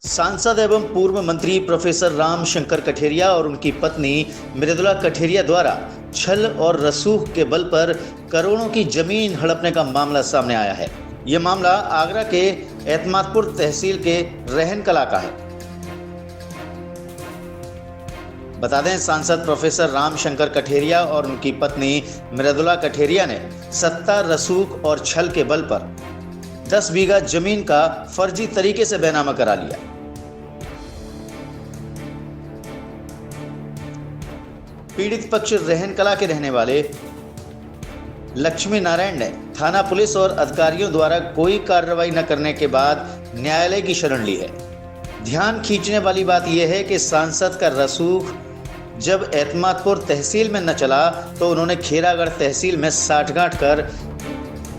सांसद एवं पूर्व मंत्री प्रोफेसर राम शंकर कठेरिया और उनकी पत्नी मृदुला कठेरिया द्वारा छल और रसूख के बल पर करोड़ों की जमीन हड़पने का मामला सामने आया है। यह मामला आगरा के एतमादपुर तहसील के रहन कला का है। बता दें, सांसद प्रोफेसर राम शंकर कठेरिया और उनकी पत्नी मृदुला कठेरिया ने सत्ता, रसूख और छल के बल पर 10 बीघा जमीन का फर्जी तरीके से बैनामा करा लिया। पीड़ित पक्ष रहन कला के रहने वाले लक्ष्मी नारायण ने थाना पुलिस और अधिकारियों द्वारा कोई कार्रवाई न करने के बाद न्यायालय की शरण ली है। ध्यान खींचने वाली बात यह है कि सांसद का रसूख जब एतमादपुर तहसील में न चला तो उन्होंने खेरागढ़ तहसील में साठगांठ कर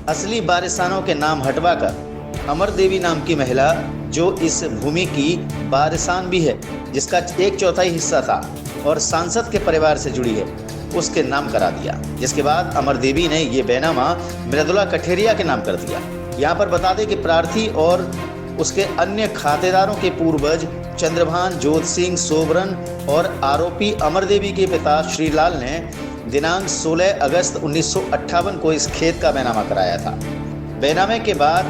असली वारिसानों के नाम हटवाकर अमर देवी नाम की महिला, जो इस भूमि की वारिसान भी है, जिसका 1/4 हिस्सा था और सांसद के परिवार से जुड़ी है, उसके नाम करा दिया। जिसके बाद अमर देवी ने ये बैनामा मृदुला कठेरिया के नाम कर दिया। यहाँ पर बता दें कि प्रार्थी और उसके अन्य खातेदारों के पूर्वज चंद्रभान, जोत सिंह, सोबरन और आरोपी अमर देवी के पिता श्रीलाल ने दिनांक 16 अगस्त 1958 को इस खेत का बैनामा कराया था। बैनामे के बाद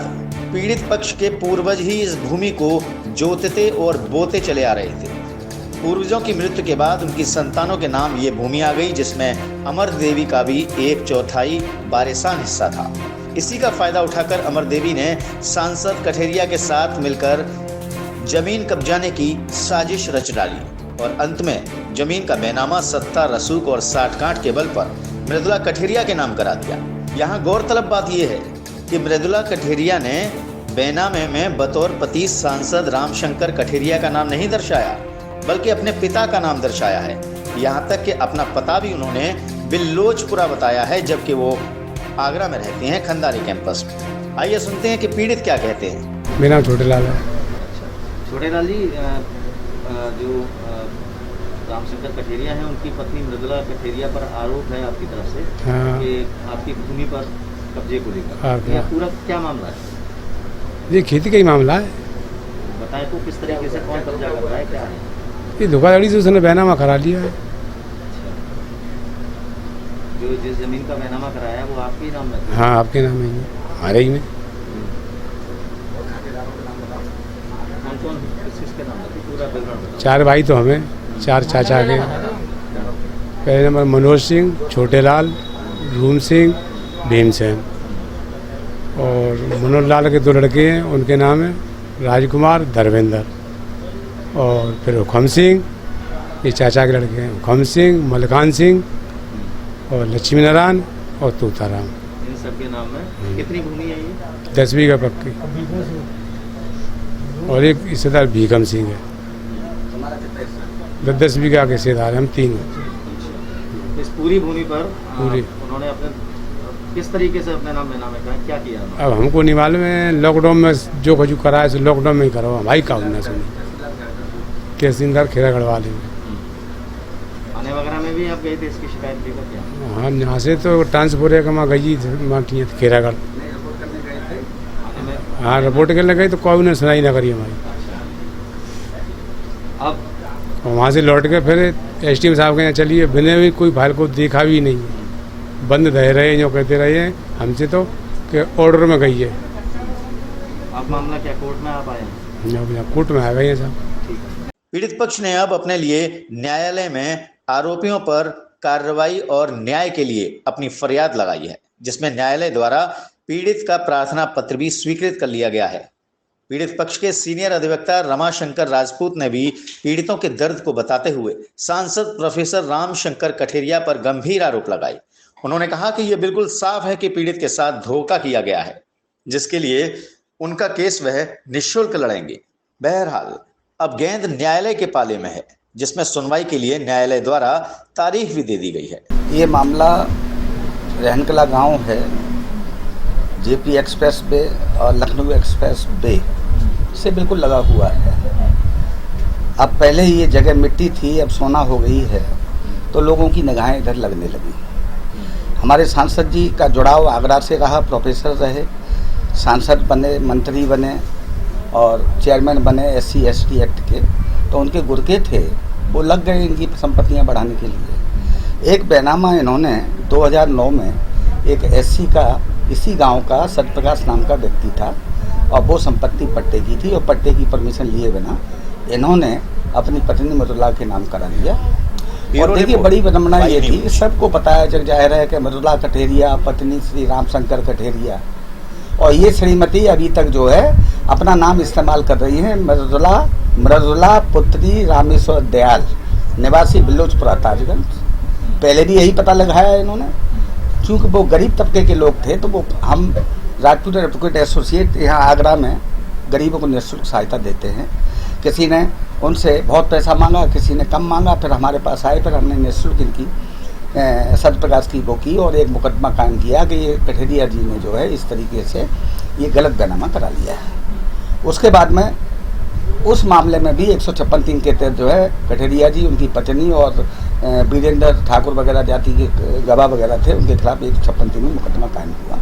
पीड़ित पक्ष के पूर्वज ही इस भूमि को जोतते और बोते चले आ रहे थे। पूर्वजों की मृत्यु के बाद उनकी संतानों के नाम ये भूमि आ गई, जिसमें अमर देवी का भी 1/4 वारिसान हिस्सा था। इसी का फायदा उठाकर अमर देवी ने सांसद कठेरिया के साथ मिलकर जमीन कब्जाने की साजिश रच डाली और अंत में जमीन का बैनामा सत्ता, रसूख और साठगांठ के बल पर मृदुला कठेरिया के नाम करा दिया। यहाँ गौरतलब बात यह है कि मृदुला कठेरिया ने बैनामे में बतौर पति सांसद रामशंकर कठेरिया का नाम नहीं दर्शाया, बल्कि अपने पिता का नाम दर्शाया है। यहाँ तक कि अपना पता भी उन्होंने बिल्लोचपुरा बताया है, जबकि वो आगरा में रहते हैं, खंदारी कैंपस में। आइए सुनते हैं कि पीड़ित क्या कहते हैं। मेरा नाम छोटेलाल है। छोटेलाल जी, जो रामशंकर कठेरिया हैं, उनकी पत्नी मृदुला कठेरिया पर आरोप है आपकी तरफ से कि आपकी भूमि पर कब्जे को लेकर। यह पूरा क्या मामला है? ये खेती का ही मामला है। बताएं तो किस तरीके से, कौन कब्जा कर रहा है, क्या है? ये धोखाधड़ी से उसने बैनामा करा लिया है। जो जिस जमीन का बैनामा कराया है वो आपके नाम में? हाँ, आपके नाम है, हमारे ही में। कौन कौन किसके नाम है? पूरा विवरण। 4 भाई तो हमें, 4 चाचा के। पहले नंबर मनोज सिंह, छोटेलाल, रूम सिंह, भीमसेन। और मनोज लाल के 2 लड़के हैं, उनके नाम है राजकुमार, धर्मेंद्र। और फिर हुकम सिंह, ये चाचा के लड़के हैं, हुकम सिंह, मलकान सिंह और लक्ष्मी नारायण और तूताराम। इन सबके नाम में कितनी भूमि है ये? 10 बीघा पक्की। और एक हिस्सेदार भीकम सिंह है। 10 बीघा के हिस्सेदार, हम 3 हैं। इस पूरी भूमि पर पूरी उन्होंने अपने किस तरीके से अपने नाम बैनामे का क्या किया? अब हमको नहीं मालूम है। लॉकडाउन में जो कुछ कराया सो लॉकडाउन में ही करो, भाई का ना सुनी केसिंदर खेरागढ़ वाले में। थाने वगैरह में भी आप गए थे इसकी शिकायत लेकर? क्या हम यहाँ से तो ट्रांसपोर्ट कमा गई माटियाँ खेरागढ़। हाँ, रिपोर्ट करने गई तो कोई ने सुनाई ना करी हमारी। अब वहाँ से लौट के फिर SDM साहब के यहाँ चलिए, बिना भी कोई फाइल को देखा भी नहीं, बंद रह रहे जो कहते रहे हैं हमसे तो कि ऑर्डर में गई है। आप मामला क्या कोर्ट में आप आए हैं? कोर्ट में आ गए हैं साहब। पीड़ित पक्ष ने अब अपने लिए न्यायालय में आरोपियों पर कार्रवाई और न्याय के लिए अपनी फरियाद लगाई है, जिसमें न्यायालय द्वारा पीड़ित का प्रार्थना पत्र भी स्वीकृत कर लिया गया है। पीड़ित पक्ष के सीनियर अधिवक्ता रमाशंकर राजपूत ने भी पीड़ितों के दर्द को बताते हुए सांसद प्रोफेसर रामशंकर कठेरिया पर गंभीर आरोप लगाए। उन्होंने कहा कि यह बिल्कुल साफ है कि पीड़ित के साथ धोखा किया गया है, जिसके लिए उनका केस वह निःशुल्क लड़ेंगे। बहरहाल अब गेंद न्यायालय के पाले में है, जिसमें सुनवाई के लिए न्यायालय द्वारा तारीख भी दे दी गई है। ये मामला रहनकला गांव है, JP एक्सप्रेस वे और लखनऊ एक्सप्रेस वे से बिल्कुल लगा हुआ है। अब पहले ये जगह मिट्टी थी, अब सोना हो गई है, तो लोगों की निगाहें इधर लगने लगी। हमारे सांसद जी का जुड़ाव आगरा से रहा, प्रोफेसर रहे, सांसद बने, मंत्री बने और चेयरमैन बने SC ST एक्ट के, तो उनके गुर्के थे वो लग गए इनकी संपत्तियां बढ़ाने के लिए। एक बैनामा इन्होंने 2009 में एक SC का इसी गांव का सत्यप्रकाश नाम का व्यक्ति था और वो संपत्ति पट्टे की थी और पट्टे की परमिशन लिए बिना इन्होंने अपनी पत्नी मृदुला के नाम करा लिया। और देखिए बड़ी विडम्बना ये थी, सबको पता है, जग जाहिर है कि मृदुला कठेरिया पत्नी श्री रामशंकर कठेरिया, और ये श्रीमती अभी तक जो है अपना नाम इस्तेमाल कर रही है मृदुला पुत्री रामेश्वर दयाल, निवासी बिल्लोचपुरा ताजगंज। पहले भी यही पता लगाया इन्होंने, क्योंकि वो गरीब तबके के लोग थे, तो वो हम राजपूत एडवोकेट एसोसिएट यहाँ आगरा में गरीबों को निःशुल्क सहायता देते हैं। किसी ने उनसे बहुत पैसा मांगा, किसी ने कम मांगा, फिर हमारे पास आए, फिर हमने निःशुल्क इनकी सत्यप्रकाश की वो की और एक मुकदमा कायम किया कि ये कठेरिया जी ने जो है इस तरीके से ये गलत बैनामा करा लिया है। उसके बाद में उस मामले में भी 156(3) के तहत जो है कठेरिया जी, उनकी पत्नी और वीरेंद्र ठाकुर वगैरह जाति के गवाह वगैरह थे, उनके खिलाफ 156(3) में मुकदमा कायम हुआ।